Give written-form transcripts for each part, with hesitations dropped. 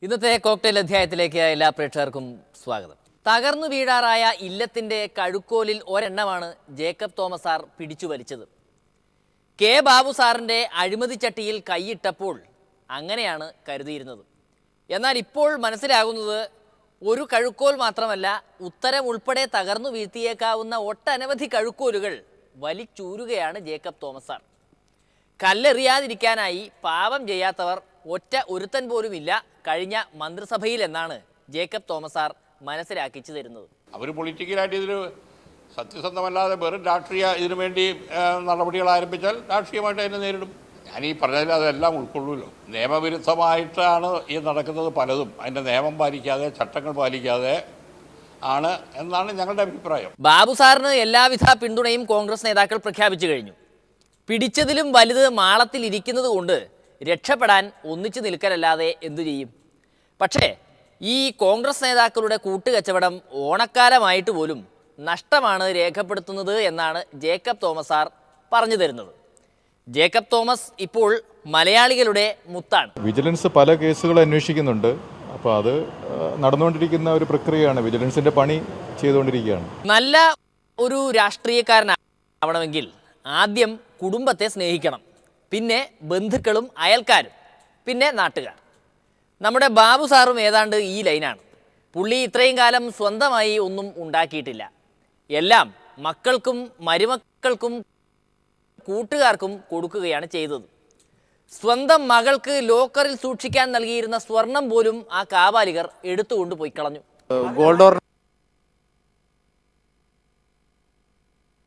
ഇന്നത്തെ കോക്ടെയിൽ അധ്യായത്തിലേക്ക് എല്ലാ പ്രേക്ഷകർക്കും സ്വാഗതം. തകർന്നു വീഴാറായ ഇല്ലത്തിൻ്റെ കഴുക്കോലിൽ ഒരെണ്ണമാണ് ജേക്കബ് തോമസ് സാർ പിടിച്ചു വലിച്ചത്. കെ ബാബു സാറിൻ്റെ അഴിമതിച്ചട്ടിയിൽ കൈയിട്ടപ്പോൾ അങ്ങനെയാണ് കരുതിയിരുന്നത്. എന്നാൽ ഇപ്പോൾ മനസ്സിലാകുന്നത് ഒരു കഴുക്കോൽ മാത്രമല്ല, ഉത്തരം ഉൾപ്പെടെ തകർന്നു വീഴ്ത്തിയേക്കാവുന്ന ഒട്ടനവധി കഴുക്കോലുകൾ വലിച്ചൂരുകയാണ് ജേക്കബ് തോമസ് സാർ. കല്ലെറിയാതിരിക്കാനായി പാപം ചെയ്യാത്തവർ ഒറ്റ ഒരുത്തൻ പോലുമില്ല കഴിഞ്ഞ മന്ത്രിസഭയിൽ എന്നാണ് ജേക്കബ് തോമസ് സാർ മനസ്സിലാക്കിച്ചു തരുന്നത്. അവർ പൊളിറ്റിക്കലായിട്ട് ഇതിൽ സത്യസന്ധമല്ലാതെ വെറും രാഷ്ട്രീയ ഇതിനു വേണ്ടി നടപടികൾ ആരംഭിച്ചാൽ രാഷ്ട്രീയമായിട്ട് അതിനെ നേരിടും. ഞാൻ ഈ പറഞ്ഞതിൽ അതെല്ലാം ഉൾക്കൊള്ളുമല്ലോ. നിയമവിരുദ്ധമായിട്ടാണ് ഈ നടക്കുന്നത് പലതും. അതിൻ്റെ നിയമം പാലിക്കാതെ, ചട്ടങ്ങൾ പാലിക്കാതെ ആണ് എന്നാണ് ഞങ്ങളുടെ അഭിപ്രായം. ബാബു സാറിന് എല്ലാവിധ പിന്തുണയും കോൺഗ്രസ് നേതാക്കൾ പ്രഖ്യാപിച്ചു കഴിഞ്ഞു. പിടിച്ചതിലും വലുത് മാളത്തിൽ ഇരിക്കുന്നത് കൊണ്ട് രക്ഷപ്പെടാൻ ഒന്നിച്ചു നിൽക്കലല്ലാതെ എന്തു ചെയ്യും? പക്ഷേ ഈ കോൺഗ്രസ് നേതാക്കളുടെ കൂട്ടുകച്ചവടം ഓണക്കാലമായിട്ട് പോലും നഷ്ടമാണ് രേഖപ്പെടുത്തുന്നത് എന്നാണ് ജേക്കബ് തോമസ് സാർ പറഞ്ഞു തരുന്നത്. ജേക്കബ് തോമസ് ഇപ്പോൾ മലയാളികളുടെ മുത്താണ്. വിജിലൻസ് പല കേസുകൾ അന്വേഷിക്കുന്നുണ്ട്. അപ്പോൾ അത് നടന്നുകൊണ്ടിരിക്കുന്ന ഒരു പ്രക്രിയയാണ്. വിജിലൻസിൻ്റെ പണി ചെയ്തുകൊണ്ടിരിക്കുകയാണ്. നല്ല ഒരു രാഷ്ട്രീയക്കാരനാവണമെങ്കിൽ ആദ്യം കുടുംബത്തെ സ്നേഹിക്കണം, പിന്നെ ബന്ധുക്കളും അയൽക്കാരും, പിന്നെ നാട്ടുകാർ. നമ്മുടെ ബാബു സാറും ഏതാണ്ട് ഈ ലൈനാണ്. പുള്ളി ഇത്രയും കാലം സ്വന്തമായി ഒന്നും ഉണ്ടാക്കിയിട്ടില്ല. എല്ലാം മക്കൾക്കും മരുമക്കൾക്കും കൂട്ടുകാർക്കും കൊടുക്കുകയാണ് ചെയ്തത്. സ്വന്തം മകൾക്ക് ലോക്കറിൽ സൂക്ഷിക്കാൻ നൽകിയിരുന്ന സ്വർണം പോലും ആ കാബാലികർ എടുത്തുകൊണ്ട് പോയി കളഞ്ഞു. ഗോൾഡ്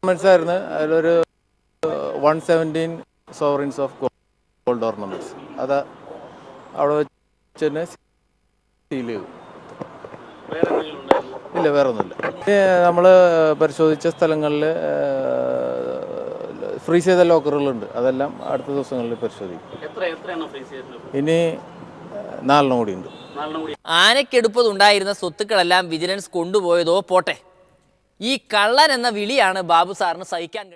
ഓർണമെന്റ്സ് ആയിരുന്നു അതിലൊരു 117 sovereigns ഓഫ് ഗോൾഡ് ഓർണമെന്റ്സ്. അത് അവിടെ വെച്ച് തന്നെ സീൽ ചെയ്തു. ഇല്ല, വേറെ ഒന്നുമില്ല. നമ്മൾ പരിശോധിച്ച സ്ഥലങ്ങളിൽ ഫ്രീസ് ചെയ്ത ലോക്കറുകളുണ്ട്. അതെല്ലാം അടുത്ത ദിവസങ്ങളിൽ പരിശോധിക്കും. ഇനി 4 കൂടി ഉണ്ട്. ആനക്കെടുപ്പതുണ്ടായിരുന്ന സ്വത്തുക്കളെല്ലാം വിജിലൻസ് കൊണ്ടുപോയതോ പോട്ടെ, ഈ കള്ളൻ എന്ന വിളിയാണ് ബാബു സാറിന് സഹിക്കാൻ